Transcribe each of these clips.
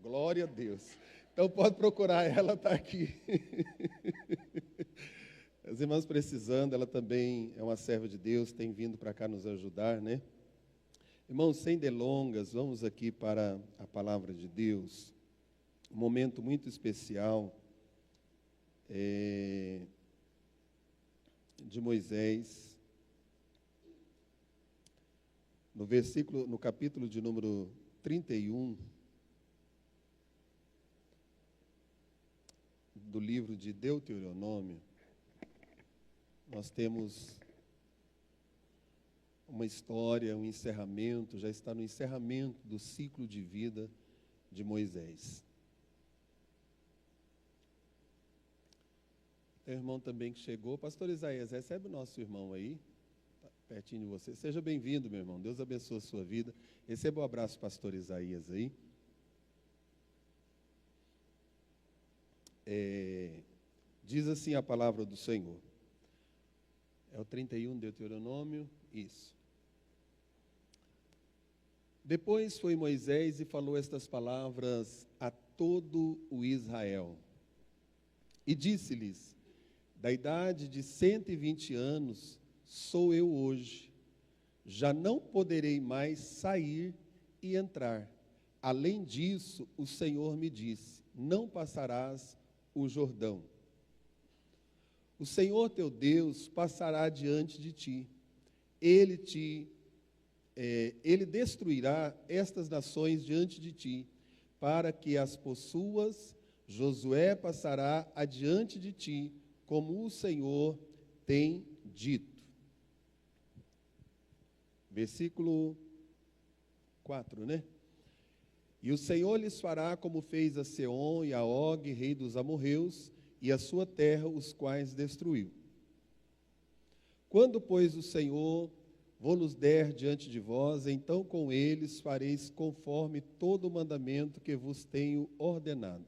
Glória a Deus. Então pode procurar ela, está aqui. As irmãs precisando, ela também é uma serva de Deus, tem vindo para cá nos ajudar, né? Irmãos, sem delongas, vamos aqui para a palavra de Deus. Um momento muito especial de Moisés. No capítulo de número 31 do livro de Deuteronômio, nós temos uma história, um encerramento, já está no encerramento do ciclo de vida de Moisés. Tem um irmão também que chegou. Pastor Isaías, recebe o nosso irmão aí, tá pertinho de você. Seja bem-vindo, meu irmão. Deus abençoe a sua vida. Receba um abraço, pastor Isaías aí. Diz assim a palavra do Senhor. É o 31 Deuteronômio, isso. Depois foi Moisés e falou estas palavras a todo o Israel. E disse-lhes: da idade de 120 anos sou eu hoje, já não poderei mais sair e entrar. Além disso, o Senhor me disse: não passarás o Jordão. O Senhor teu Deus passará diante de ti. Ele destruirá estas nações diante de ti, para que as possuas. Josué passará adiante de ti, como o Senhor tem dito. Versículo 4, né? E o Senhor lhes fará como fez a Seom e a Og, rei dos amorreus, e a sua terra, os quais destruiu. Quando, pois, o Senhor vos der diante de vós, então com eles fareis conforme todo o mandamento que vos tenho ordenado.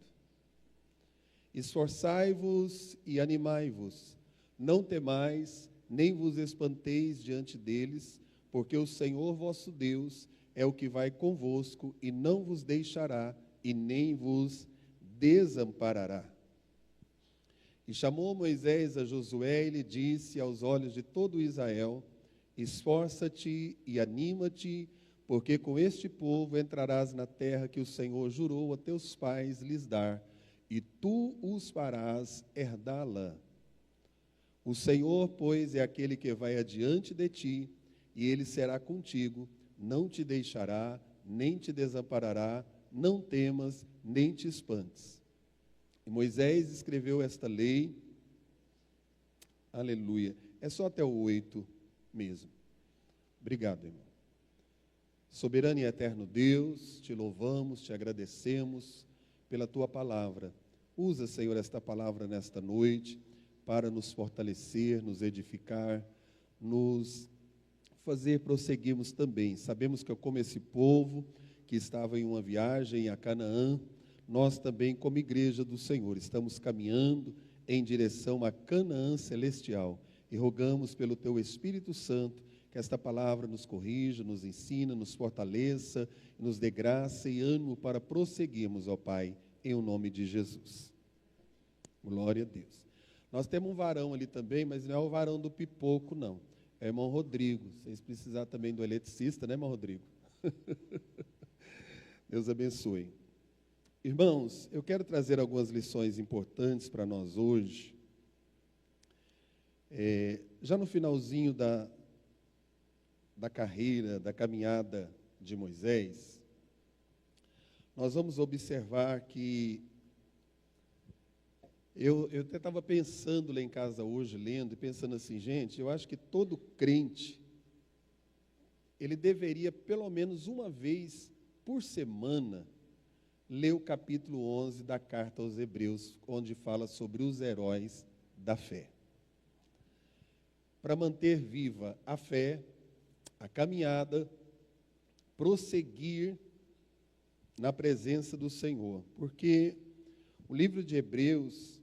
Esforçai-vos e animai-vos, não temais, nem vos espanteis diante deles, porque o Senhor vosso Deus é o que vai convosco, e não vos deixará, e nem vos desamparará. E chamou Moisés a Josué e lhe disse aos olhos de todo Israel: esforça-te e anima-te, porque com este povo entrarás na terra que o Senhor jurou a teus pais lhes dar, e tu os farás herdá-la. O Senhor, pois, é aquele que vai adiante de ti, e ele será contigo, não te deixará, nem te desamparará, não temas, nem te espantes. E Moisés escreveu esta lei, aleluia, é só até o 8 mesmo. Obrigado, irmão. Soberano e eterno Deus, te louvamos, te agradecemos pela tua palavra. Usa, Senhor, esta palavra nesta noite para nos fortalecer, nos edificar, nos fazer prosseguirmos também. Sabemos que como esse povo que estava em uma viagem a Canaã, nós também, como igreja do Senhor, estamos caminhando em direção a Canaã celestial e rogamos pelo teu Espírito Santo que esta palavra nos corrija, nos ensina, nos fortaleça, nos dê graça e ânimo para prosseguirmos, ó Pai, em o nome de Jesus. Glória a Deus. Nós temos um varão ali também, mas não é o varão do pipoco, não. É o irmão Rodrigo. Vocês precisar também do eletricista, né, irmão Rodrigo? Deus abençoe. Irmãos, eu quero trazer algumas lições importantes para nós hoje. Já no finalzinho da carreira, da caminhada de Moisés, nós vamos observar que eu até estava pensando lá em casa hoje, lendo, e pensando assim, gente, eu acho que todo crente, ele deveria pelo menos uma vez por semana ler o capítulo 11 da carta aos Hebreus, onde fala sobre os heróis da fé. Para manter viva a fé, a caminhada, prosseguir na presença do Senhor. Porque o livro de Hebreus,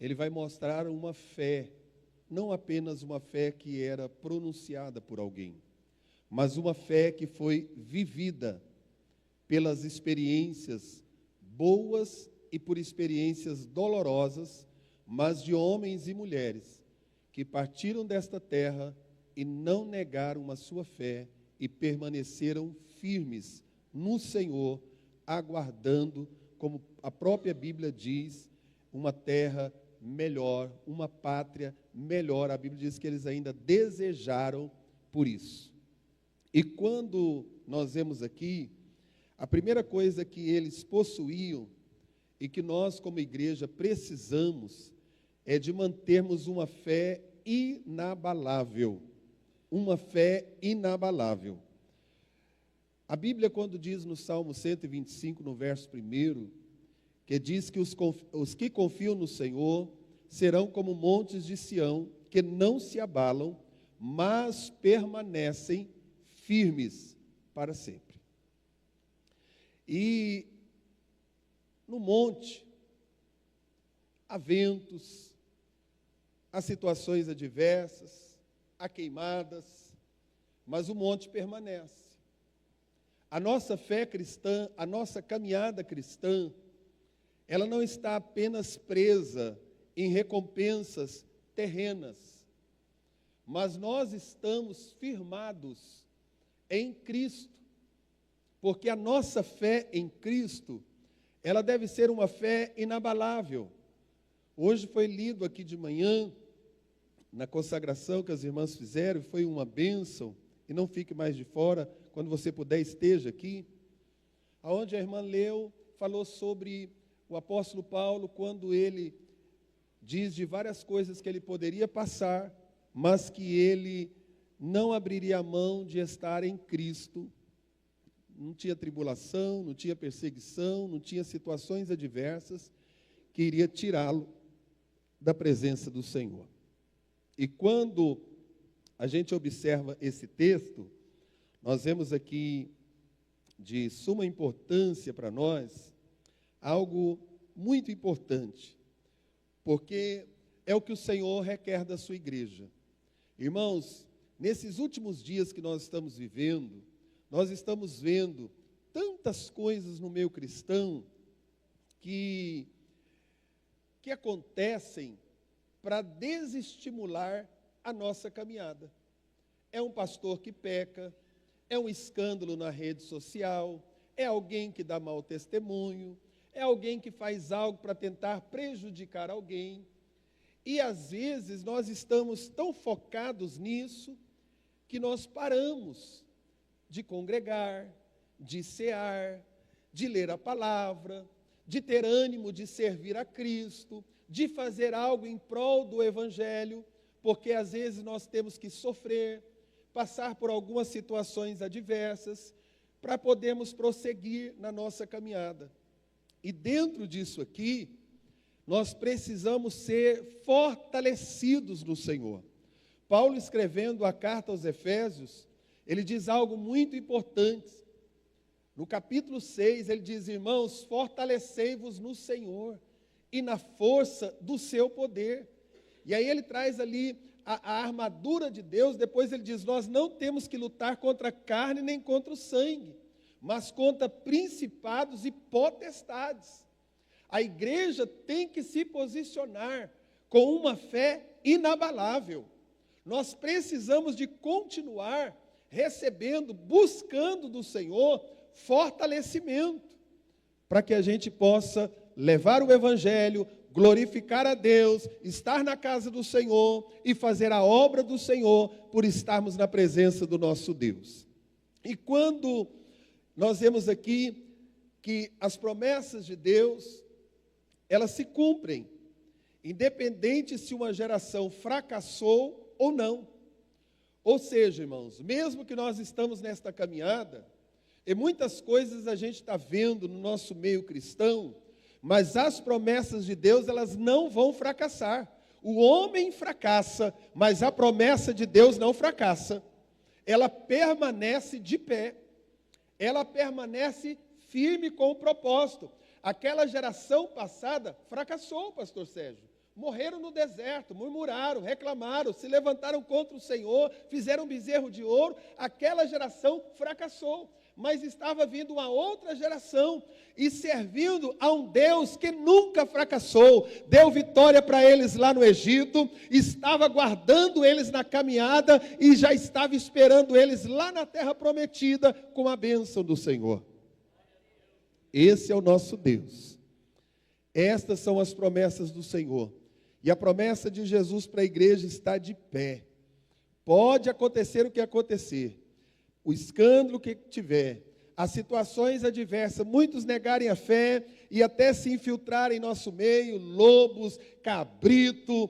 ele vai mostrar uma fé, não apenas uma fé que era pronunciada por alguém, mas uma fé que foi vivida pelas experiências boas e por experiências dolorosas, mas de homens e mulheres que partiram desta terra e não negaram a sua fé e permaneceram firmes no Senhor, aguardando, como a própria Bíblia diz, uma terra melhor, uma pátria melhor. A Bíblia diz que eles ainda desejaram por isso. E quando nós vemos aqui, a primeira coisa que eles possuíam e que nós, como igreja, precisamos é de mantermos uma fé inabalável. Uma fé inabalável. A Bíblia, quando diz no Salmo 125, no verso 1, que diz que os que confiam no Senhor serão como montes de Sião, que não se abalam, mas permanecem firmes para sempre. E no monte, há ventos, há situações adversas, há queimadas, mas o monte permanece. A nossa fé cristã, a nossa caminhada cristã, ela não está apenas presa em recompensas terrenas, mas nós estamos firmados em Cristo, porque a nossa fé em Cristo, ela deve ser uma fé inabalável. Hoje foi lido aqui de manhã, na consagração que as irmãs fizeram, foi uma bênção, e não fique mais de fora, quando você puder, esteja aqui, aonde a irmã leu, falou sobre o apóstolo Paulo, quando ele diz de várias coisas que ele poderia passar, mas que ele não abriria a mão de estar em Cristo. Não tinha tribulação, não tinha perseguição, não tinha situações adversas que iria tirá-lo da presença do Senhor. E quando a gente observa esse texto, nós vemos aqui de suma importância para nós, algo muito importante, porque é o que o Senhor requer da sua igreja. Irmãos, nesses últimos dias que nós estamos vivendo, nós estamos vendo tantas coisas no meio cristão que acontecem para desestimular a nossa caminhada. É um pastor que peca, é um escândalo na rede social, é alguém que dá mau testemunho, é alguém que faz algo para tentar prejudicar alguém. E às vezes nós estamos tão focados nisso que nós paramos de congregar, de cear, de ler a palavra, de ter ânimo de servir a Cristo, de fazer algo em prol do Evangelho, porque às vezes nós temos que sofrer, passar por algumas situações adversas, para podermos prosseguir na nossa caminhada. E dentro disso aqui, nós precisamos ser fortalecidos no Senhor. Paulo, escrevendo a carta aos Efésios, ele diz algo muito importante. No capítulo 6, ele diz: irmãos, fortalecei-vos no Senhor e na força do seu poder. E aí ele traz ali a armadura de Deus. Depois ele diz: nós não temos que lutar contra a carne nem contra o sangue, mas contra principados e potestades. A igreja tem que se posicionar com uma fé inabalável. Nós precisamos de continuar recebendo, buscando do Senhor fortalecimento, para que a gente possa levar o Evangelho, glorificar a Deus, estar na casa do Senhor e fazer a obra do Senhor por estarmos na presença do nosso Deus. E quando nós vemos aqui que as promessas de Deus, elas se cumprem, independente se uma geração fracassou ou não. Ou seja, irmãos, mesmo que nós estamos nesta caminhada, e muitas coisas a gente está vendo no nosso meio cristão, mas as promessas de Deus, elas não vão fracassar. O homem fracassa, mas a promessa de Deus não fracassa. Ela permanece de pé, ela permanece firme com o propósito. Aquela geração passada fracassou, pastor Sérgio. Morreram no deserto, murmuraram, reclamaram, se levantaram contra o Senhor, fizeram bezerro de ouro. Aquela geração fracassou. mas estava vindo uma outra geração e servindo a um Deus que nunca fracassou. Deu vitória para eles lá no Egito, estava guardando eles na caminhada e já estava esperando eles lá na terra prometida com a bênção do Senhor. Esse é o nosso Deus. Estas são as promessas do Senhor. E a promessa de Jesus para a igreja está de pé. Pode acontecer o que acontecer, o escândalo que tiver, as situações adversas, muitos negarem a fé e até se infiltrarem em nosso meio, lobos, cabrito,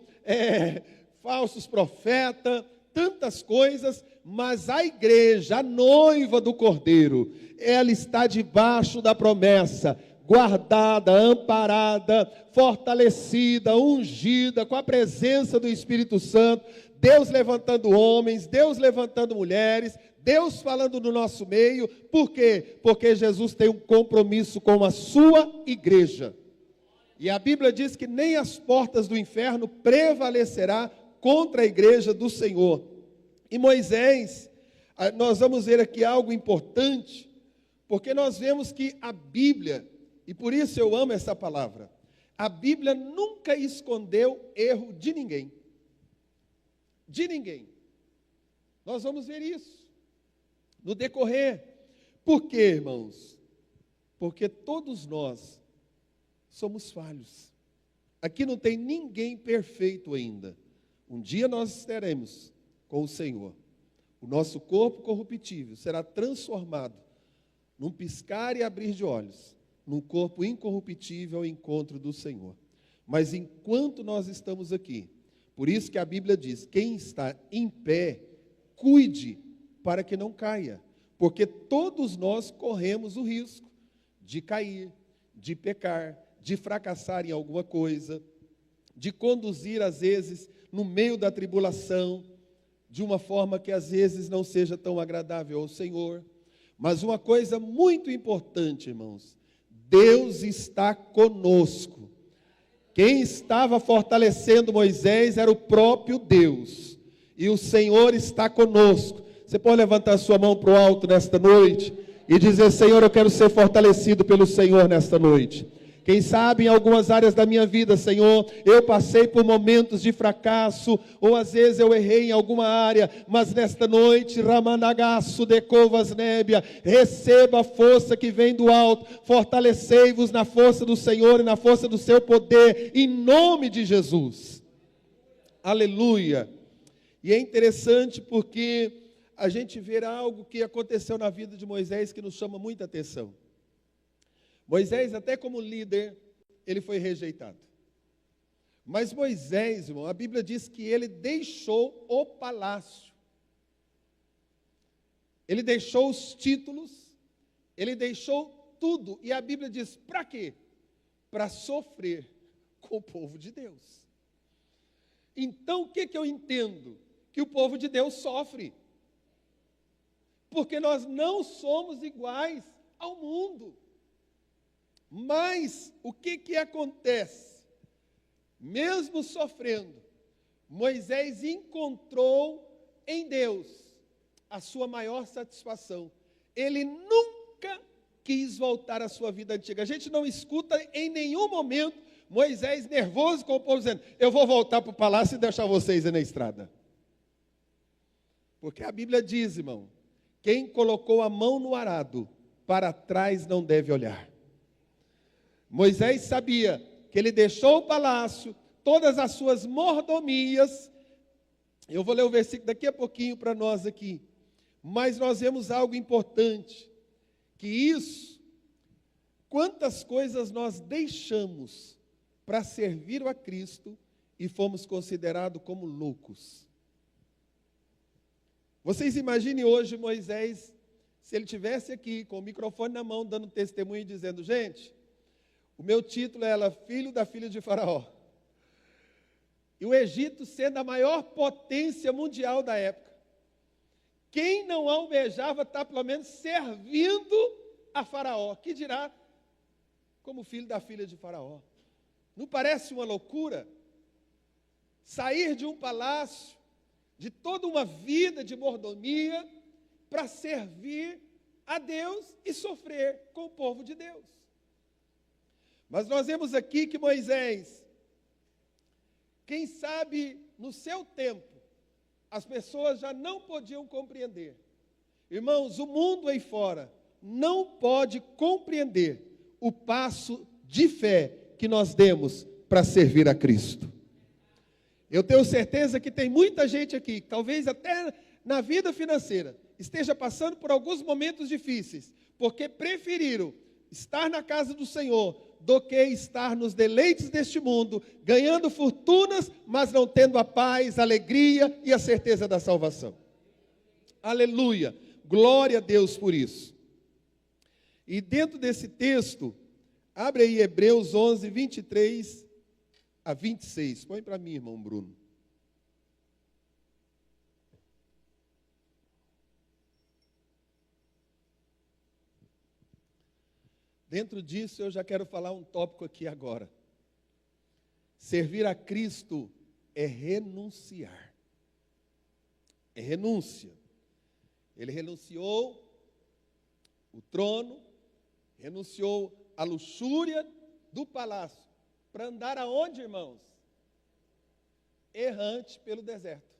falsos profetas, tantas coisas, mas a igreja, a noiva do Cordeiro, ela está debaixo da promessa, guardada, amparada, fortalecida, ungida, com a presença do Espírito Santo, Deus levantando homens, Deus levantando mulheres, Deus falando no nosso meio. Por quê? Porque Jesus tem um compromisso com a sua igreja. E a Bíblia diz que nem as portas do inferno prevalecerá contra a igreja do Senhor. E Moisés, nós vamos ver aqui algo importante, porque nós vemos que a Bíblia, e por isso eu amo essa palavra, a Bíblia nunca escondeu erro de ninguém. De ninguém. Nós vamos ver isso no decorrer. Por quê, irmãos? Porque todos nós somos falhos. Aqui não tem ninguém perfeito ainda. Um dia nós estaremos com o Senhor. O nosso corpo corruptível será transformado num piscar e abrir de olhos, num corpo incorruptível ao encontro do Senhor. Mas enquanto nós estamos aqui, por isso que a Bíblia diz, quem está em pé, cuide para que não caia, porque todos nós corremos o risco de cair, de pecar, de fracassar em alguma coisa, de conduzir às vezes no meio da tribulação, de uma forma que às vezes não seja tão agradável ao Senhor. Mas uma coisa muito importante, irmãos, Deus está conosco. Quem estava fortalecendo Moisés era o próprio Deus. E o Senhor está conosco. Você pode levantar sua mão para o alto nesta noite e dizer, Senhor, eu quero ser fortalecido pelo Senhor nesta noite. Quem sabe em algumas áreas da minha vida, Senhor, eu passei por momentos de fracasso, ou às vezes eu errei em alguma área, mas nesta noite, Ramanagaço de Covas Nébia, receba a força que vem do alto, fortalecei-vos na força do Senhor e na força do seu poder, em nome de Jesus. Aleluia. E é interessante porque a gente vê algo que aconteceu na vida de Moisés que nos chama muita atenção. Moisés, até como líder, ele foi rejeitado. Mas Moisés, irmão, a Bíblia diz que ele deixou o palácio. Ele deixou os títulos, ele deixou tudo. E a Bíblia diz, para quê? Para sofrer com o povo de Deus. Então, o que eu entendo? Que o povo de Deus sofre. Porque nós não somos iguais ao mundo. Mas o que acontece? Mesmo sofrendo, Moisés encontrou em Deus a sua maior satisfação. Ele nunca quis voltar à sua vida antiga. A gente não escuta em nenhum momento Moisés nervoso com o povo dizendo, eu vou voltar para o palácio e deixar vocês aí na estrada. Porque a Bíblia diz, irmão, quem colocou a mão no arado, para trás não deve olhar. Moisés sabia que ele deixou o palácio, todas as suas mordomias. Eu vou ler o versículo daqui a pouquinho para nós aqui. Mas nós vemos algo importante, que isso, quantas coisas nós deixamos para servir a Cristo e fomos considerados como loucos. Vocês imaginem hoje Moisés, se ele estivesse aqui com o microfone na mão, dando testemunho e dizendo, gente, o meu título era Filho da Filha de Faraó. E o Egito sendo a maior potência mundial da época. Quem não almejava estar pelo menos servindo a Faraó? Que dirá como filho da filha de Faraó? Não parece uma loucura? Sair de um palácio, de toda uma vida de mordomia, para servir a Deus e sofrer com o povo de Deus. Mas nós vemos aqui que Moisés, quem sabe no seu tempo, as pessoas já não podiam compreender. Irmãos, o mundo aí fora não pode compreender o passo de fé que nós demos para servir a Cristo. Eu tenho certeza que tem muita gente aqui, talvez até na vida financeira, esteja passando por alguns momentos difíceis, porque preferiram estar na casa do Senhor do que estar nos deleites deste mundo, ganhando fortunas, mas não tendo a paz, a alegria e a certeza da salvação. Aleluia! Glória a Deus por isso. E dentro desse texto, abre aí Hebreus 11, 23 a 26. Põe para mim, irmão Bruno. Dentro disso, eu já quero falar um tópico aqui agora. Servir a Cristo é renunciar. É renúncia. Ele renunciou o trono, renunciou a luxúria do palácio, para andar aonde, irmãos? Errante pelo deserto.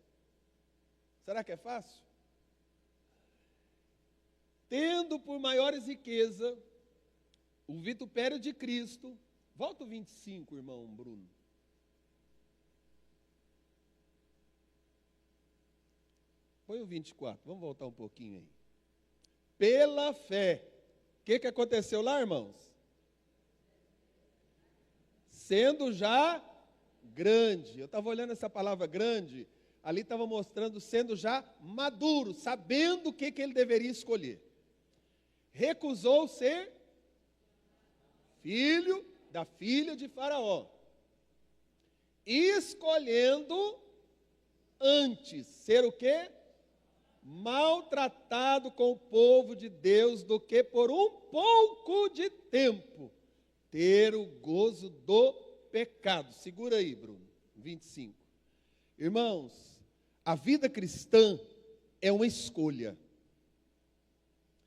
Será que é fácil? Tendo por maiores riqueza o vitupério de Cristo. Volta o 25, irmão Bruno. Põe o 24, vamos voltar um pouquinho aí. Pela fé. O que aconteceu lá, irmãos? Sendo já grande. Eu estava olhando essa palavra grande, ali estava mostrando sendo já maduro, sabendo o que ele deveria escolher. Recusou ser filho da filha de Faraó, escolhendo antes ser o quê? Maltratado com o povo de Deus, do que por um pouco de tempo ter o gozo do pecado. Segura aí, Bruno, 25. Irmãos, a vida cristã é uma escolha.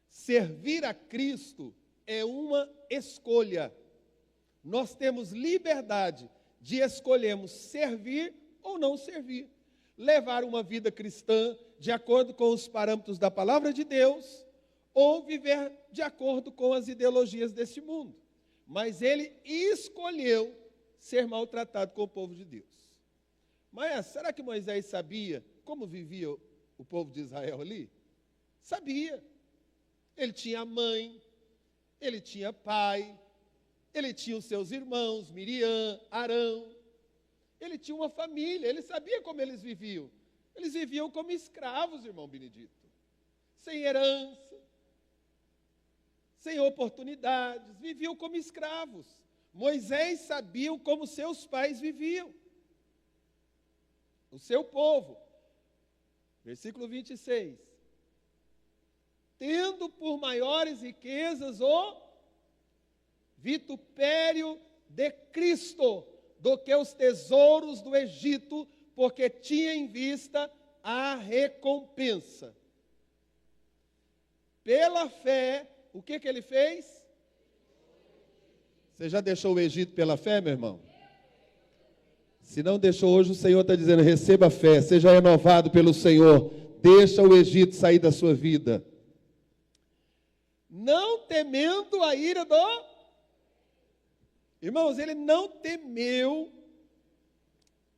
Servir a Cristo é uma escolha. Nós temos liberdade de escolhermos servir ou não servir. Levar uma vida cristã de acordo com os parâmetros da palavra de Deus, ou viver de acordo com as ideologias deste mundo. Mas ele escolheu ser maltratado com o povo de Deus. Mas será que Moisés sabia como vivia o povo de Israel ali? Sabia. Ele tinha mãe, ele tinha pai, ele tinha os seus irmãos, Miriam, Arão. Ele tinha uma família, ele sabia como eles viviam. Eles viviam como escravos, irmão Benedito. Sem herança, sem oportunidades, viviam como escravos. Moisés sabia como seus pais viviam. O seu povo. Versículo 26. Tendo por maiores riquezas o vitupério de Cristo do que os tesouros do Egito, porque tinha em vista a recompensa. Pela fé, o que ele fez? Você já deixou o Egito pela fé, meu irmão? Se não deixou hoje, o Senhor está dizendo, receba a fé, seja renovado pelo Senhor, deixa o Egito sair da sua vida. Não temendo a ira do... Irmãos, ele não temeu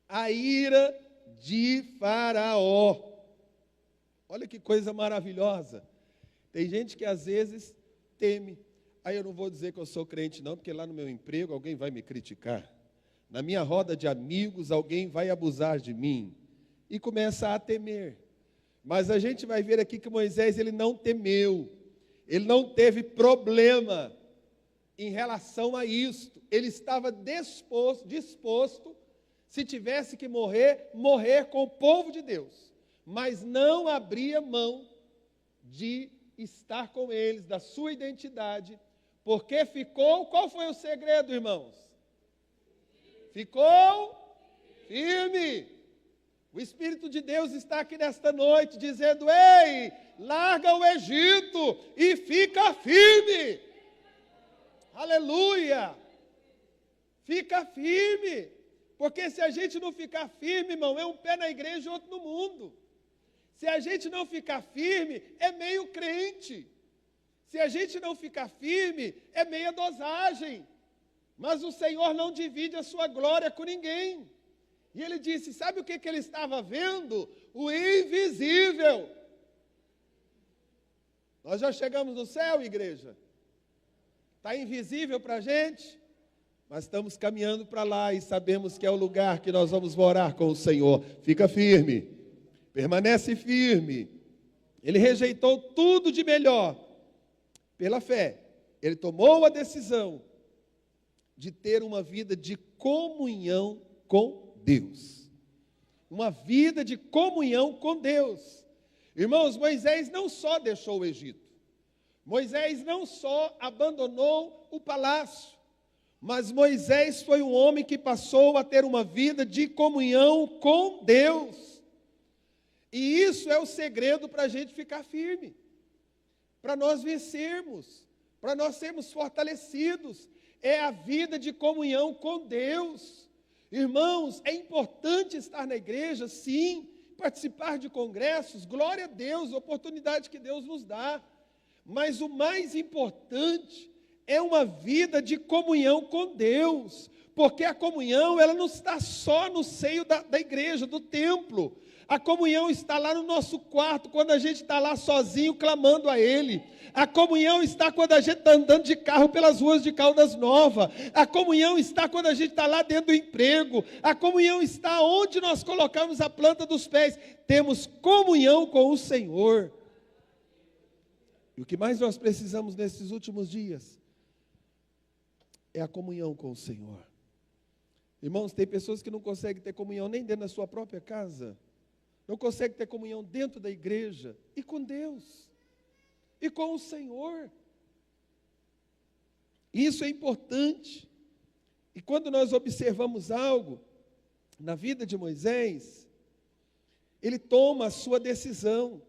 a ira de Faraó. Olha que coisa maravilhosa. Tem gente que às vezes teme. Aí eu não vou dizer que eu sou crente não, porque lá no meu emprego alguém vai me criticar. Na minha roda de amigos alguém vai abusar de mim. E começa a temer. Mas a gente vai ver aqui que Moisés ele não temeu. Ele não teve problema em relação a isto. Ele estava disposto, se tivesse que morrer, morrer com o povo de Deus. Mas não abria mão de estar com eles, da sua identidade, porque ficou, qual foi o segredo, irmãos? Ficou firme. O Espírito de Deus está aqui nesta noite dizendo: ei, larga o Egito e fica firme. Aleluia! Fica firme. Porque se a gente não ficar firme, irmão, é um pé na igreja e outro no mundo. Se a gente não ficar firme, é meio crente. Se a gente não ficar firme, é meia dosagem. Mas o Senhor não divide a sua glória com ninguém. E ele disse, sabe o que ele estava vendo? O invisível. Nós já chegamos no céu, igreja. Está invisível para a gente, mas estamos caminhando para lá e sabemos que é o lugar que nós vamos morar com o Senhor. Fica firme, permanece firme. Ele rejeitou tudo de melhor pela fé. Ele tomou a decisão de ter uma vida de comunhão com Deus. Uma vida de comunhão com Deus. Irmãos, Moisés não só deixou o Egito. Moisés não só abandonou o palácio. Mas Moisés foi um homem que passou a ter uma vida de comunhão com Deus. E isso é o segredo para a gente ficar firme. Para nós vencermos. Para nós sermos fortalecidos. É a vida de comunhão com Deus. Irmãos, é importante estar na igreja, sim. Participar de congressos, glória a Deus, oportunidade que Deus nos dá. Mas o mais importante é uma vida de comunhão com Deus, porque a comunhão, ela não está só no seio da igreja, do templo. A comunhão está lá no nosso quarto, quando a gente está lá sozinho, clamando a Ele. A comunhão está quando a gente está andando de carro pelas ruas de Caldas Novas. A comunhão está quando a gente está lá dentro do emprego. A comunhão está onde nós colocamos a planta dos pés. Temos comunhão com o Senhor. E o que mais nós precisamos nesses últimos dias é a comunhão com o Senhor. Irmãos, tem pessoas que não conseguem ter comunhão nem dentro da sua própria casa. Não conseguem ter comunhão dentro da igreja. E com Deus. E com o Senhor. Isso é importante. E quando nós observamos algo na vida de Moisés, ele toma a sua decisão.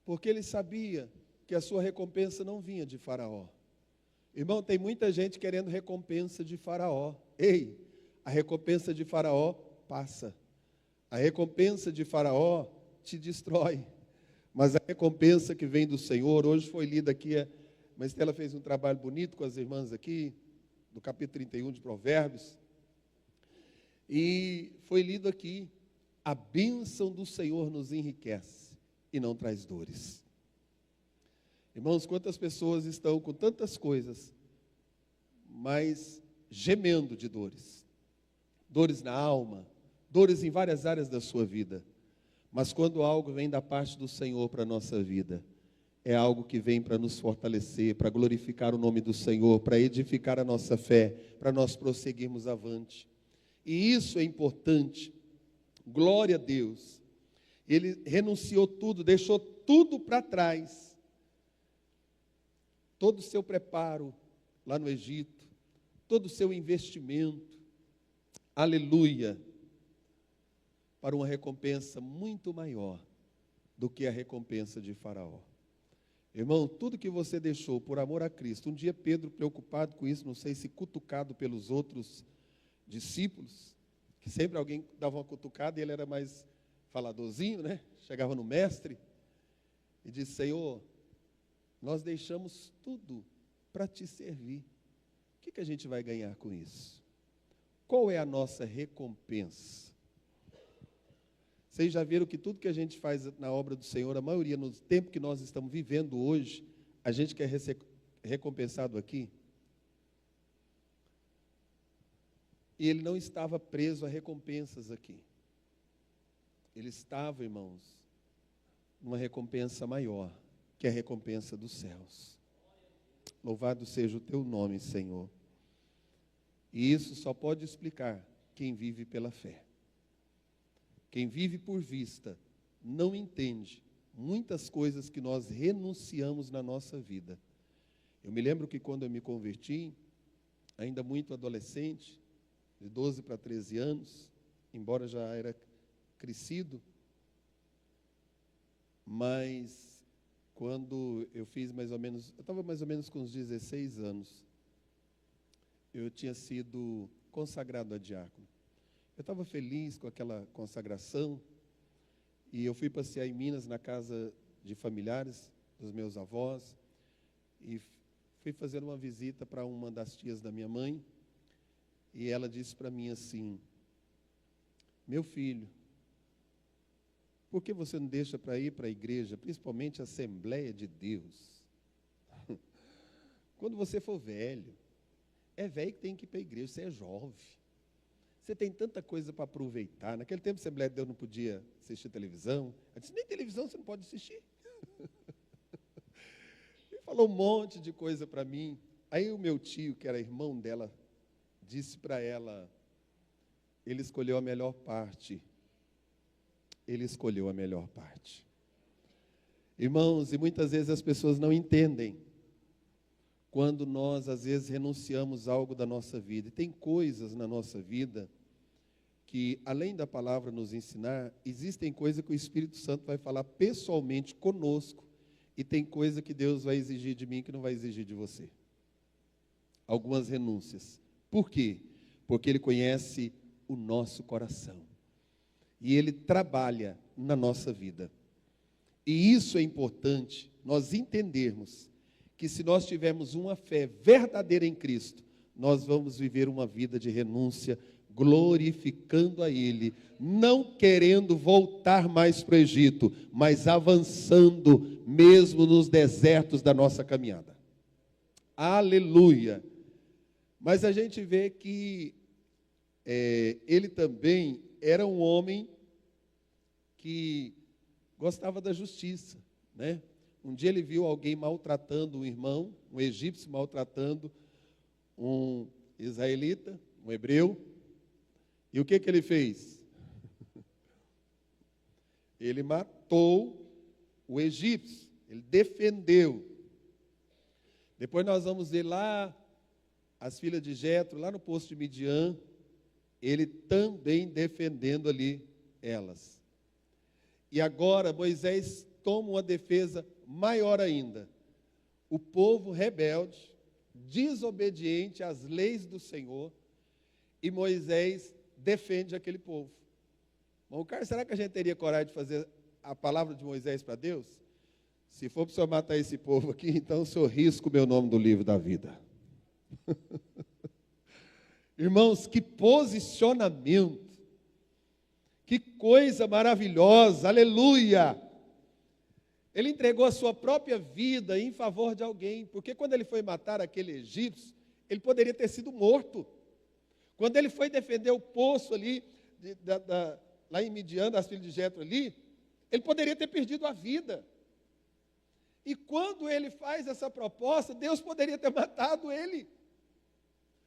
Porque ele sabia que a sua recompensa não vinha de Faraó. Irmão, tem muita gente querendo recompensa de Faraó. Ei, a recompensa de Faraó passa. A recompensa de Faraó te destrói. Mas a recompensa que vem do Senhor, hoje foi lida aqui, a Estela fez um trabalho bonito com as irmãs aqui, do capítulo 31 de Provérbios. E foi lido aqui, a bênção do Senhor nos enriquece e não traz dores. Irmãos, quantas pessoas estão com tantas coisas, mas gemendo de dores. Dores na alma, dores em várias áreas da sua vida. Mas quando algo vem da parte do Senhor para a nossa vida, é algo que vem para nos fortalecer, para glorificar o nome do Senhor, para edificar a nossa fé, para nós prosseguirmos avante. E isso é importante. Glória a Deus. Ele renunciou tudo, deixou tudo para trás. Todo o seu preparo lá no Egito, todo o seu investimento, aleluia, para uma recompensa muito maior do que a recompensa de Faraó. Irmão, tudo que você deixou por amor a Cristo, um dia Pedro, preocupado com isso, não sei se cutucado pelos outros discípulos, que sempre alguém dava uma cutucada e ele era mais faladorzinho, né? Chegava no mestre e disse, Senhor, nós deixamos tudo para te servir. O que a gente vai ganhar com isso? Qual é a nossa recompensa? Vocês já viram que tudo que a gente faz na obra do Senhor, a maioria, no tempo que nós estamos vivendo hoje, a gente quer ser recompensado aqui? E ele não estava preso a recompensas aqui. Ele estava, irmãos, numa recompensa maior, que é a recompensa dos céus. Louvado seja o teu nome, Senhor. E isso só pode explicar quem vive pela fé. Quem vive por vista não entende muitas coisas que nós renunciamos na nossa vida. Eu me lembro que quando eu me converti, ainda muito adolescente, de 12 para 13 anos, embora já era crescido, mas quando eu estava mais ou menos com uns 16 anos, eu tinha sido consagrado a diácono. Eu estava feliz com aquela consagração, e eu fui passear em Minas, na casa de familiares dos meus avós, e fui fazer uma visita para uma das tias da minha mãe, e ela disse para mim assim: meu filho, por que você não deixa para ir para a igreja, principalmente a Assembleia de Deus? Quando você for velho, é velho que tem que ir para a igreja, você é jovem. Você tem tanta coisa para aproveitar. Naquele tempo a Assembleia de Deus não podia assistir televisão. Ela disse: nem televisão você não pode assistir. Ele falou um monte de coisa para mim. Aí o meu tio, que era irmão dela, disse para ela: ele escolheu a melhor parte. Ele escolheu a melhor parte. Irmãos, e muitas vezes as pessoas não entendem quando nós, às vezes, renunciamos a algo da nossa vida. E tem coisas na nossa vida que, além da palavra nos ensinar, existem coisas que o Espírito Santo vai falar pessoalmente conosco, e tem coisa que Deus vai exigir de mim que não vai exigir de você. Algumas renúncias. Por quê? Porque Ele conhece o nosso coração. E Ele trabalha na nossa vida. E isso é importante, nós entendermos que se nós tivermos uma fé verdadeira em Cristo, nós vamos viver uma vida de renúncia, glorificando a Ele, não querendo voltar mais para o Egito, mas avançando mesmo nos desertos da nossa caminhada. Aleluia! Mas a gente vê que ele também era um homem que gostava da justiça, né? Um dia ele viu alguém maltratando um irmão, um egípcio maltratando um israelita, um hebreu. E o que ele fez? Ele matou o egípcio, ele defendeu. Depois nós vamos ver lá as filhas de Jetro, lá no poço de Midian, ele também defendendo ali elas. E agora Moisés toma uma defesa maior ainda. O povo rebelde, desobediente às leis do Senhor, e Moisés defende aquele povo. Bom, cara, será que a gente teria coragem de fazer a palavra de Moisés para Deus? Se for para o senhor matar esse povo aqui, então o senhor risca o meu nome do livro da vida. Irmãos, que posicionamento, que coisa maravilhosa, aleluia! Ele entregou a sua própria vida em favor de alguém, porque quando ele foi matar aquele egípcio, ele poderia ter sido morto. Quando ele foi defender o poço ali, lá em Midian, das filhas de Jetro ali, ele poderia ter perdido a vida. E quando ele faz essa proposta, Deus poderia ter matado ele.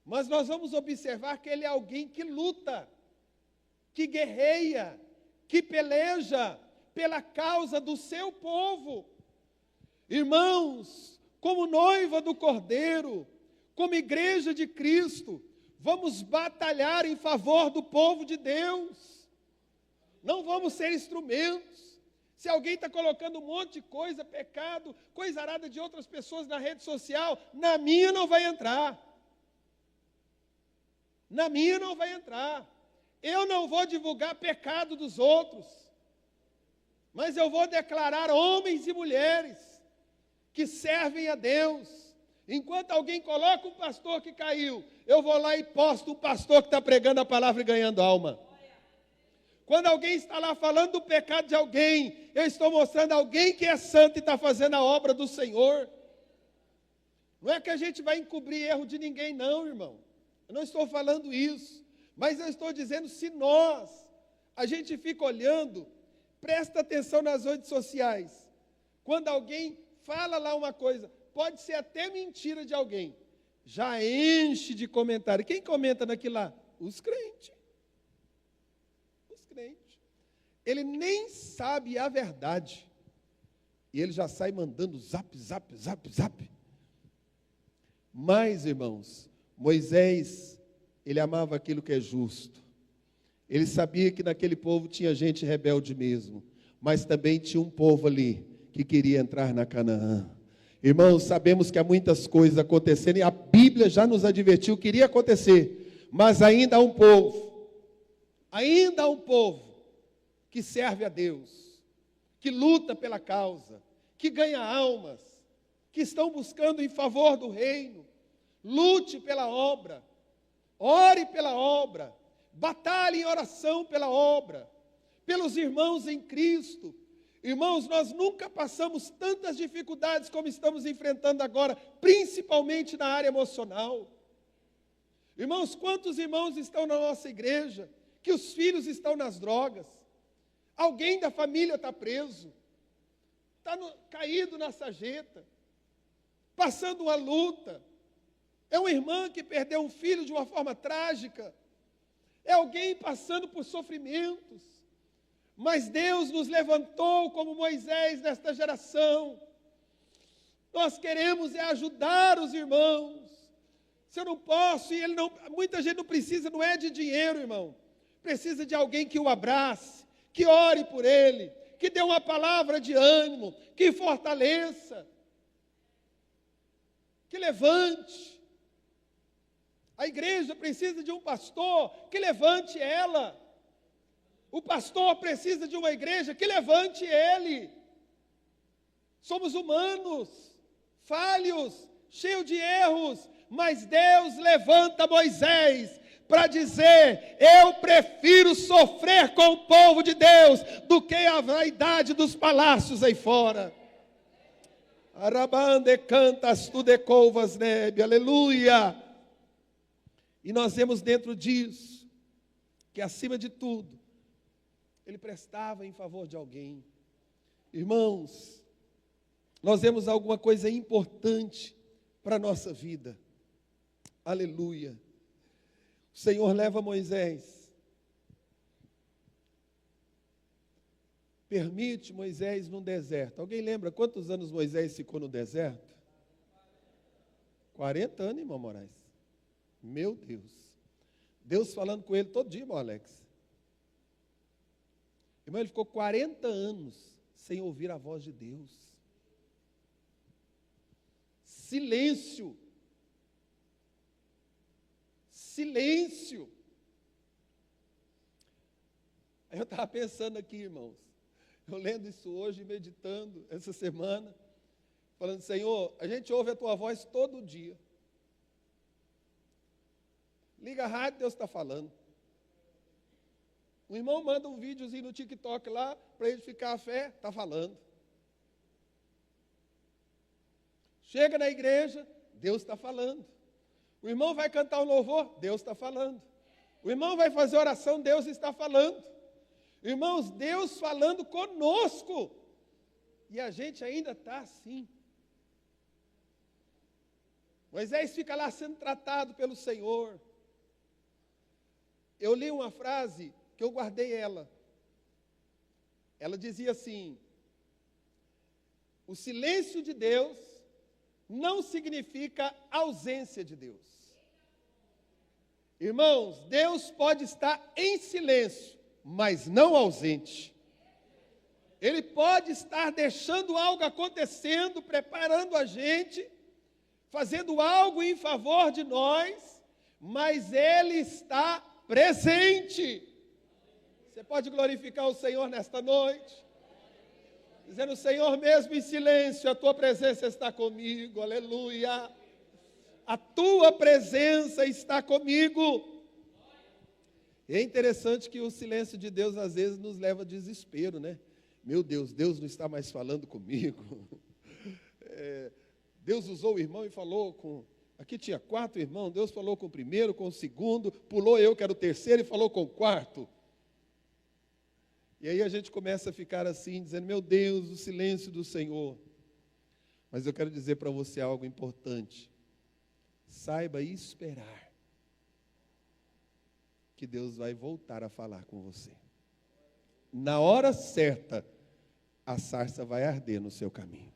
Mas nós vamos observar que ele é alguém que luta, que guerreia, que peleja pela causa do seu povo. Irmãos, como noiva do Cordeiro, como igreja de Cristo, vamos batalhar em favor do povo de Deus. Não vamos ser instrumentos. Se alguém está colocando um monte de coisa, pecado, coisa arada de outras pessoas na rede social, na minha não vai entrar. Na minha não vai entrar. Eu não vou divulgar pecado dos outros, mas eu vou declarar homens e mulheres que servem a Deus. Enquanto alguém coloca um pastor que caiu, eu vou lá e posto um pastor que está pregando a palavra e ganhando alma. Quando alguém está lá falando do pecado de alguém, eu estou mostrando alguém que é santo e está fazendo a obra do Senhor. Não é que a gente vai encobrir erro de ninguém, não, irmão. Eu não estou falando isso. Mas eu estou dizendo, se a gente fica olhando, presta atenção nas redes sociais. Quando alguém fala lá uma coisa, pode ser até mentira de alguém, já enche de comentário. Quem comenta naquilo lá? Os crentes. Os crentes. Ele nem sabe a verdade. E ele já sai mandando zap, zap, zap, zap. Mas, irmãos, Moisés ele amava aquilo que é justo. Ele sabia que naquele povo tinha gente rebelde mesmo, mas também tinha um povo ali que queria entrar na Canaã. Irmãos, sabemos que há muitas coisas acontecendo e a Bíblia já nos advertiu que iria acontecer, mas ainda há um povo que serve a Deus, que luta pela causa, que ganha almas, que estão buscando em favor do reino. Lute pela obra, ore pela obra, batalhe em oração pela obra, pelos irmãos em Cristo. Irmãos, nós nunca passamos tantas dificuldades como estamos enfrentando agora, principalmente na área emocional. Irmãos, quantos irmãos estão na nossa igreja, que os filhos estão nas drogas, alguém da família está preso, está caído na sarjeta, passando uma luta, é uma irmã que perdeu um filho de uma forma trágica, é alguém passando por sofrimentos, mas Deus nos levantou como Moisés nesta geração. Nós queremos ajudar os irmãos. Se eu não posso, muita gente não precisa, não é de dinheiro, irmão. Precisa de alguém que o abrace, que ore por ele, que dê uma palavra de ânimo, que fortaleça, que levante. A igreja precisa de um pastor que levante ela. O pastor precisa de uma igreja que levante ele. Somos humanos, falhos, cheios de erros, mas Deus levanta Moisés para dizer: eu prefiro sofrer com o povo de Deus do que a vaidade dos palácios aí fora. Arabande cantas tu de couvas nebe, aleluia. E nós vemos dentro disso, que acima de tudo, ele prestava em favor de alguém. Irmãos, nós vemos alguma coisa importante para a nossa vida. Aleluia. O Senhor leva Moisés. Permite Moisés num deserto. Alguém lembra quantos anos Moisés ficou no deserto? 40 anos, irmão Moraes. Meu Deus. Deus falando com ele todo dia, irmão Alex. Irmão, ele ficou 40 anos sem ouvir a voz de Deus. Silêncio. Silêncio. Aí eu estava pensando aqui, irmãos. Eu lendo isso hoje, meditando essa semana, falando: Senhor, a gente ouve a tua voz todo dia. Liga a rádio, Deus está falando. Um irmão manda um videozinho no TikTok lá, para edificar a fé, está falando. Chega na igreja, Deus está falando. O irmão vai cantar um louvor, Deus está falando. O irmão vai fazer oração, Deus está falando. Irmãos, Deus falando conosco. E a gente ainda está assim. Moisés fica lá sendo tratado pelo Senhor. Eu li uma frase que eu guardei ela. Ela dizia assim: o silêncio de Deus não significa ausência de Deus. Irmãos, Deus pode estar em silêncio, mas não ausente. Ele pode estar deixando algo acontecendo, preparando a gente, fazendo algo em favor de nós, mas Ele está presente. Você pode glorificar o Senhor nesta noite, dizendo: Senhor, mesmo em silêncio, a tua presença está comigo, aleluia. A tua presença está comigo. E é interessante que o silêncio de Deus às vezes nos leva a desespero, né? Meu Deus, Deus não está mais falando comigo. Deus usou o irmão e falou com... Aqui tinha 4 irmãos, Deus falou com o primeiro, com o segundo, pulou eu que era o terceiro e falou com o quarto. E aí a gente começa a ficar assim, dizendo: meu Deus, o silêncio do Senhor. Mas eu quero dizer para você algo importante. Saiba esperar, que Deus vai voltar a falar com você. Na hora certa, a sarça vai arder no seu caminho.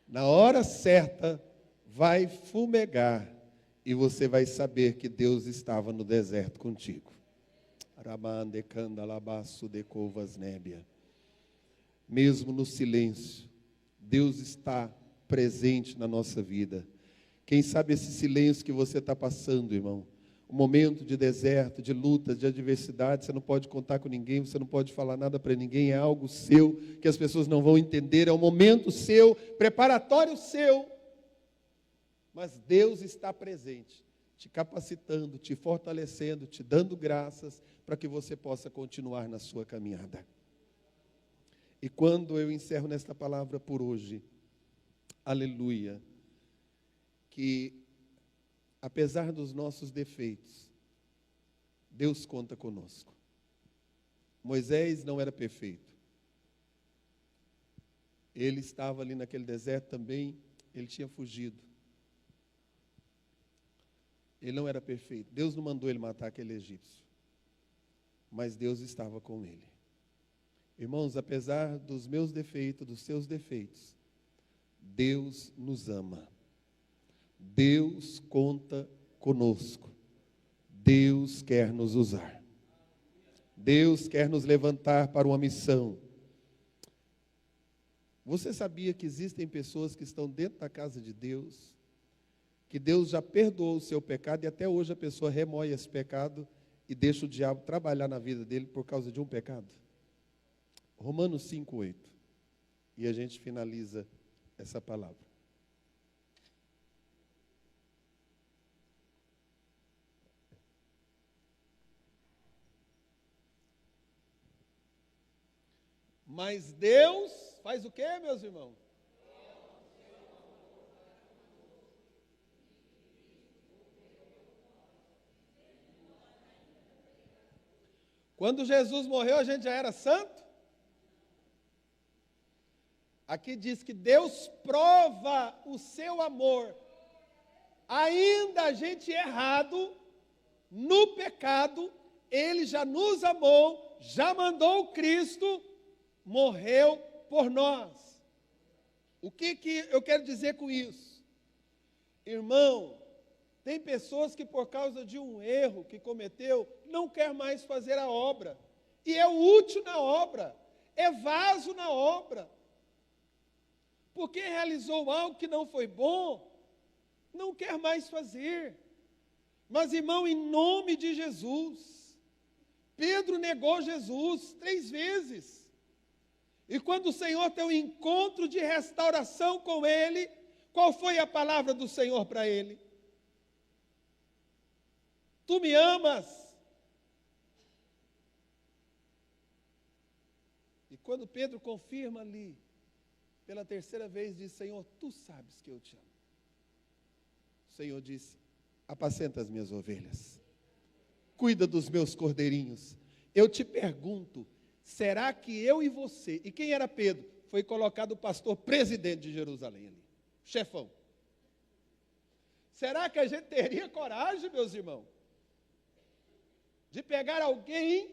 Na hora certa, vai fumegar e você vai saber que Deus estava no deserto contigo. Mesmo no silêncio, Deus está presente na nossa vida. Quem sabe esse silêncio que você está passando, irmão, um momento de deserto, de lutas, de adversidade, você não pode contar com ninguém, você não pode falar nada para ninguém, é algo seu, que as pessoas não vão entender, é um momento seu, preparatório seu, mas Deus está presente, te capacitando, te fortalecendo, te dando graças, para que você possa continuar na sua caminhada. E quando eu encerro nesta palavra por hoje, aleluia, que apesar dos nossos defeitos, Deus conta conosco. Moisés não era perfeito. Ele estava ali naquele deserto também, ele tinha fugido. Ele não era perfeito. Deus não mandou ele matar aquele egípcio. Mas Deus estava com ele. Irmãos, apesar dos meus defeitos, dos seus defeitos, Deus nos ama. Deus conta conosco. Deus quer nos usar. Deus quer nos levantar para uma missão. Você sabia que existem pessoas que estão dentro da casa de Deus, que Deus já perdoou o seu pecado e até hoje a pessoa remoe esse pecado e deixa o diabo trabalhar na vida dele por causa de um pecado? Romanos 5:8. E a gente finaliza essa palavra. Mas Deus faz o quê, meus irmãos? Quando Jesus morreu, a gente já era santo? Aqui diz que Deus prova o seu amor. Ainda a gente errado, no pecado, Ele já nos amou, já mandou o Cristo, morreu por nós. O que eu quero dizer com isso? Irmão, tem pessoas que por causa de um erro que cometeu, não quer mais fazer a obra. E é útil na obra, é vaso na obra. Porque realizou algo que não foi bom, não quer mais fazer. Mas, irmão, em nome de Jesus, Pedro negou Jesus 3 vezes. E quando o Senhor tem um encontro de restauração com ele, qual foi a palavra do Senhor para ele? Tu me amas? E quando Pedro confirma ali, pela 3ª vez, diz: Senhor, tu sabes que eu te amo. O Senhor disse: apacenta as minhas ovelhas, cuida dos meus cordeirinhos. Eu te pergunto, será que eu e você, e quem era Pedro? Foi colocado o pastor presidente de Jerusalém ali, chefão. Será que a gente teria coragem, meus irmãos, de pegar alguém?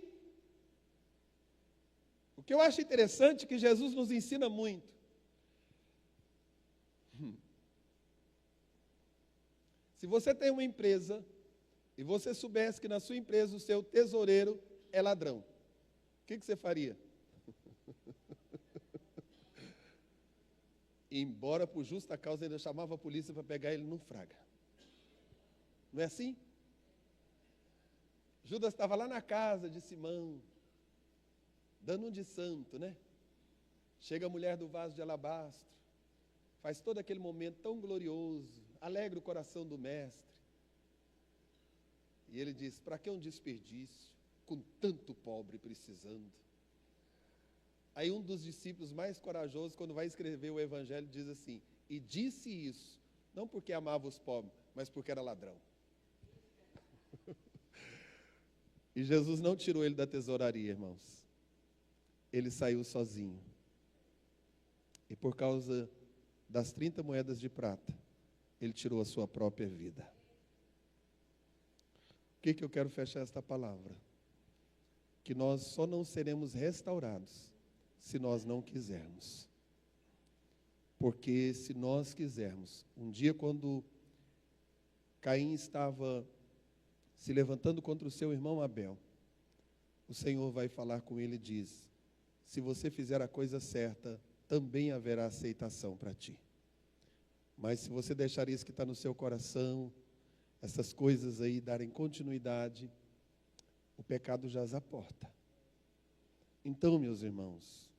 O que eu acho interessante é que Jesus nos ensina muito. Se você tem uma empresa e você soubesse que na sua empresa o seu tesoureiro é ladrão, o que você faria? Embora por justa causa ainda chamava a polícia para pegar ele no fraga. Não é assim? Judas estava lá na casa de Simão, dando um de santo, né? Chega a mulher do vaso de alabastro, faz todo aquele momento tão glorioso, alegra o coração do mestre. E ele diz: para que um desperdício, com tanto pobre precisando? Aí um dos discípulos mais corajosos, quando vai escrever o evangelho, diz assim: e disse isso, não porque amava os pobres, mas porque era ladrão. E Jesus não tirou ele da tesouraria, irmãos. Ele saiu sozinho. E por causa das 30 moedas de prata, ele tirou a sua própria vida. O que eu quero fechar esta palavra? Que nós só não seremos restaurados se nós não quisermos. Porque se nós quisermos, um dia quando Caim estava se levantando contra o seu irmão Abel. O Senhor vai falar com ele e diz: se você fizer a coisa certa, também haverá aceitação para ti. Mas se você deixar isso que está no seu coração, essas coisas aí darem continuidade, o pecado jaz à porta. Então, meus irmãos,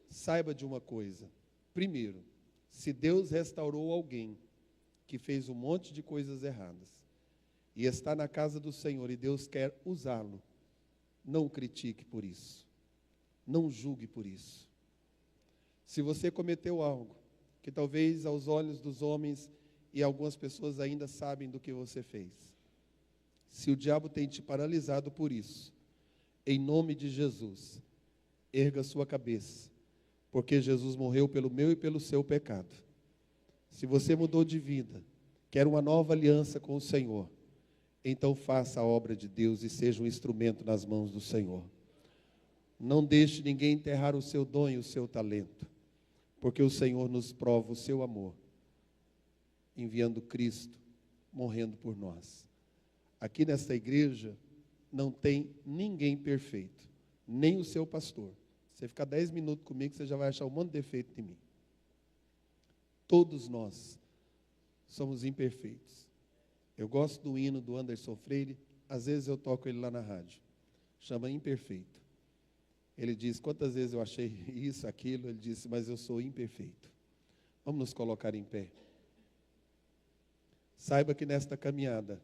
saiba de uma coisa. Primeiro, se Deus restaurou alguém que fez um monte de coisas erradas e está na casa do Senhor e Deus quer usá-lo, não o critique por isso. Não julgue por isso. Se você cometeu algo que talvez aos olhos dos homens e algumas pessoas ainda sabem do que você fez, se o diabo tem te paralisado por isso, em nome de Jesus, erga sua cabeça, porque Jesus morreu pelo meu e pelo seu pecado. Se você mudou de vida, quer uma nova aliança com o Senhor, então faça a obra de Deus e seja um instrumento nas mãos do Senhor. Não deixe ninguém enterrar o seu dom e o seu talento, porque o Senhor nos prova o seu amor, enviando Cristo, morrendo por nós. Aqui nesta igreja não tem ninguém perfeito, nem o seu pastor. Você ficar 10 minutos comigo, você já vai achar um monte de defeito em mim. Todos nós somos imperfeitos. Eu gosto do hino do Anderson Freire, às vezes eu toco ele lá na rádio, chama Imperfeito. Ele diz, quantas vezes eu achei isso, aquilo, ele disse, mas eu sou imperfeito. Vamos nos colocar em pé. Saiba que nesta caminhada,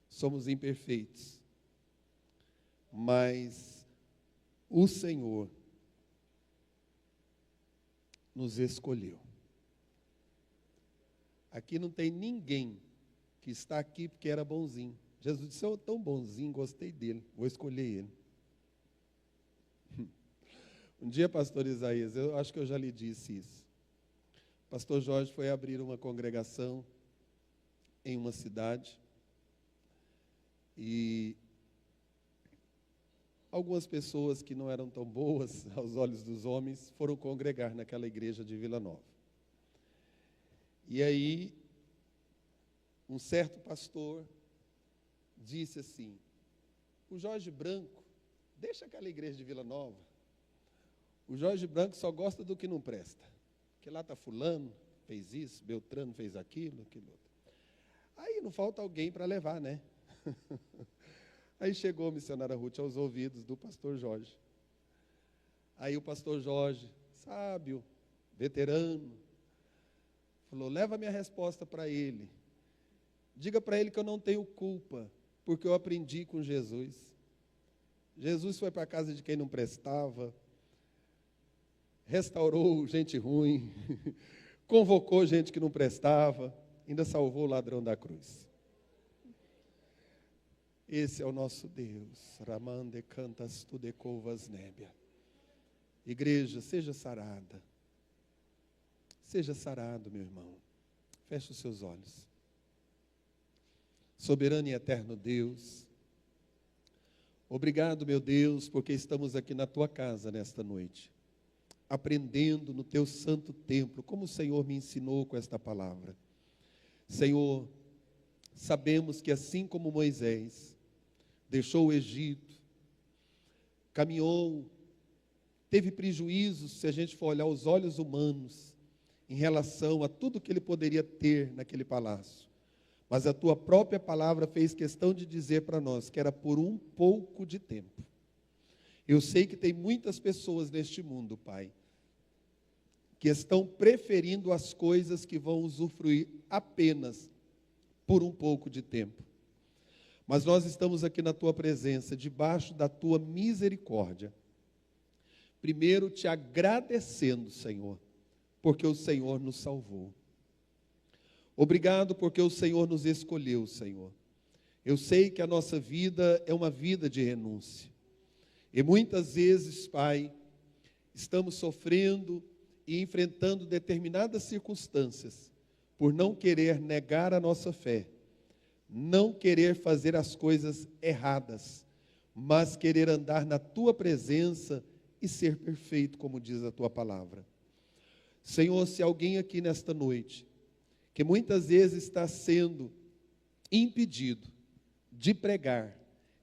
somos imperfeitos, mas o Senhor nos escolheu. Aqui não tem ninguém que está aqui porque era bonzinho. Jesus disse, eu sou tão bonzinho, gostei dele, vou escolher ele. Um dia, pastor Isaías, eu acho que eu já lhe disse isso. Pastor Jorge foi abrir uma congregação em uma cidade e algumas pessoas que não eram tão boas aos olhos dos homens foram congregar naquela igreja de Vila Nova. E aí, um certo pastor disse assim, o Jorge Branco, deixa aquela igreja de Vila Nova, o Jorge Branco só gosta do que não presta, porque lá está fulano, fez isso, Beltrano fez aquilo outro. Aí não falta alguém para levar, né? Aí chegou a missionária Ruth aos ouvidos do pastor Jorge. Aí o pastor Jorge, sábio, veterano, falou, leva a minha resposta para ele. Diga para ele que eu não tenho culpa, porque eu aprendi com Jesus. Jesus foi para a casa de quem não prestava, restaurou gente ruim, convocou gente que não prestava, ainda salvou o ladrão da cruz. Esse é o nosso Deus. Ramande cantas tu de covas nébia. Igreja, seja sarada. Seja sarado, meu irmão. Feche os seus olhos. Soberano e eterno Deus, obrigado, meu Deus, porque estamos aqui na tua casa nesta noite, aprendendo no teu santo templo, como o Senhor me ensinou com esta palavra. Senhor, sabemos que assim como Moisés deixou o Egito, caminhou, teve prejuízos, se a gente for olhar os olhos humanos, em relação a tudo que ele poderia ter naquele palácio. Mas a tua própria palavra fez questão de dizer para nós que era por um pouco de tempo. Eu sei que tem muitas pessoas neste mundo, Pai, que estão preferindo as coisas que vão usufruir apenas por um pouco de tempo. Mas nós estamos aqui na tua presença, debaixo da tua misericórdia. Primeiro te agradecendo, Senhor, porque o Senhor nos salvou. Obrigado porque o Senhor nos escolheu, Senhor. Eu sei que a nossa vida é uma vida de renúncia. E muitas vezes, Pai, estamos sofrendo e enfrentando determinadas circunstâncias por não querer negar a nossa fé, não querer fazer as coisas erradas, mas querer andar na tua presença e ser perfeito, como diz a tua palavra. Senhor, se alguém aqui nesta noite que muitas vezes está sendo impedido de pregar,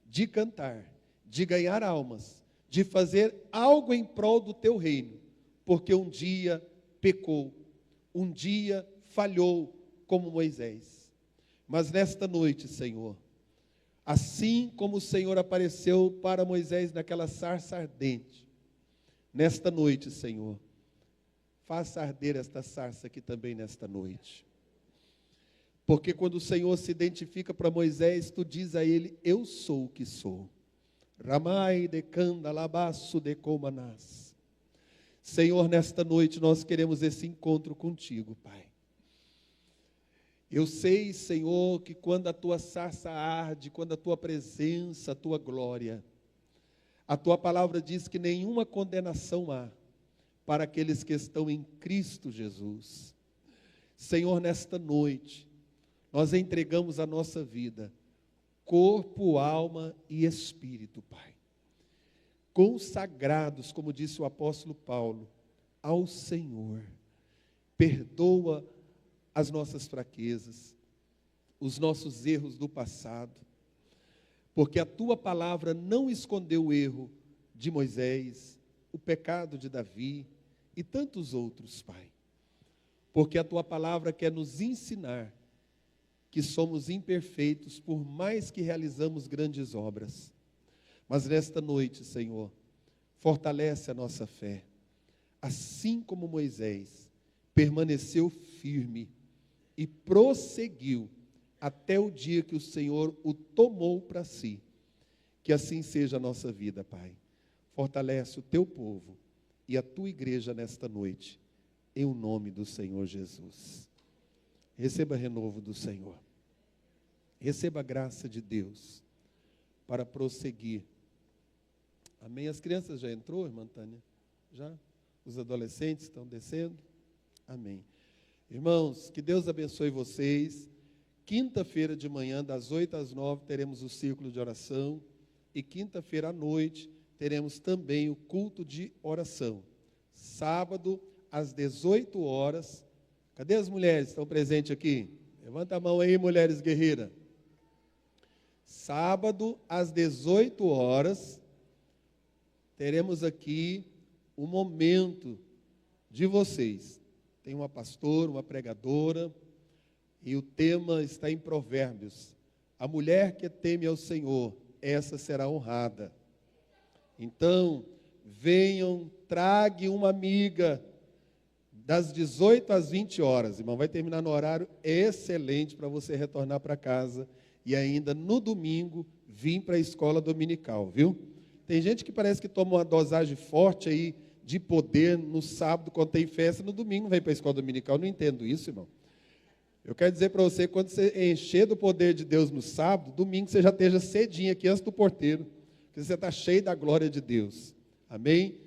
de cantar, de ganhar almas, de fazer algo em prol do teu reino, porque um dia pecou, um dia falhou como Moisés. Mas nesta noite, Senhor, assim como o Senhor apareceu para Moisés naquela sarça ardente, nesta noite, Senhor, faça arder esta sarça aqui também nesta noite. Porque quando o Senhor se identifica para Moisés, tu diz a ele: eu sou o que sou. Ramai de canda labaço de comanás. Senhor, nesta noite nós queremos esse encontro contigo, Pai. Eu sei, Senhor, que quando a tua sarça arde, quando a tua presença, a tua glória, a tua palavra diz que nenhuma condenação há para aqueles que estão em Cristo Jesus. Senhor, nesta noite, nós entregamos a nossa vida, corpo, alma e espírito, Pai. Consagrados, como disse o apóstolo Paulo, ao Senhor. Perdoa as nossas fraquezas, os nossos erros do passado, porque a tua palavra não escondeu o erro de Moisés, o pecado de Davi e tantos outros, Pai. Porque a tua palavra quer nos ensinar que somos imperfeitos, por mais que realizamos grandes obras. Mas nesta noite, Senhor, fortalece a nossa fé, assim como Moisés permaneceu firme e prosseguiu até o dia que o Senhor o tomou para si. Que assim seja a nossa vida, Pai. Fortalece o teu povo e a tua igreja nesta noite, em o nome do Senhor Jesus. Receba renovo do Senhor. Receba a graça de Deus para prosseguir. Amém? As crianças já entrou, irmã Tânia? Já? Os adolescentes estão descendo? Amém. Irmãos, que Deus abençoe vocês. Quinta-feira de manhã, das 8 às 9, teremos o círculo de oração. E quinta-feira à noite, teremos também o culto de oração. Sábado, às 18 horas. Cadê as mulheres que estão presentes aqui? Levanta a mão aí, mulheres guerreiras. Sábado, às 18 horas, teremos aqui um momento de vocês. Tem uma pastora, uma pregadora, e o tema está em Provérbios. A mulher que teme ao Senhor, essa será honrada. Então, venham, trague uma amiga, das 18 às 20 horas. Irmão, vai terminar no horário excelente para você retornar para casa e ainda no domingo vir para a escola dominical, viu? Tem gente que parece que toma uma dosagem forte aí de poder no sábado, quando tem festa, no domingo não vem para a escola dominical. Eu não entendo isso, irmão. Eu quero dizer para você, quando você encher do poder de Deus no sábado, domingo você já esteja cedinho aqui antes do porteiro, porque você está cheio da glória de Deus. Amém?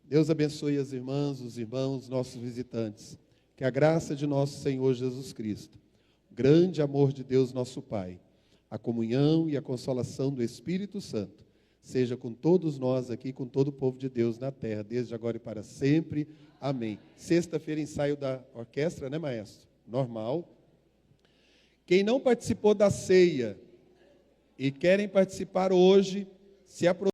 Deus abençoe as irmãs, os irmãos, nossos visitantes. Que a graça de nosso Senhor Jesus Cristo, o grande amor de Deus nosso Pai, a comunhão e a consolação do Espírito Santo, seja com todos nós aqui, com todo o povo de Deus na terra, desde agora e para sempre. Amém. Sexta-feira, ensaio da orquestra, né, maestro? Normal. Quem não participou da ceia e querem participar hoje, se aproxime.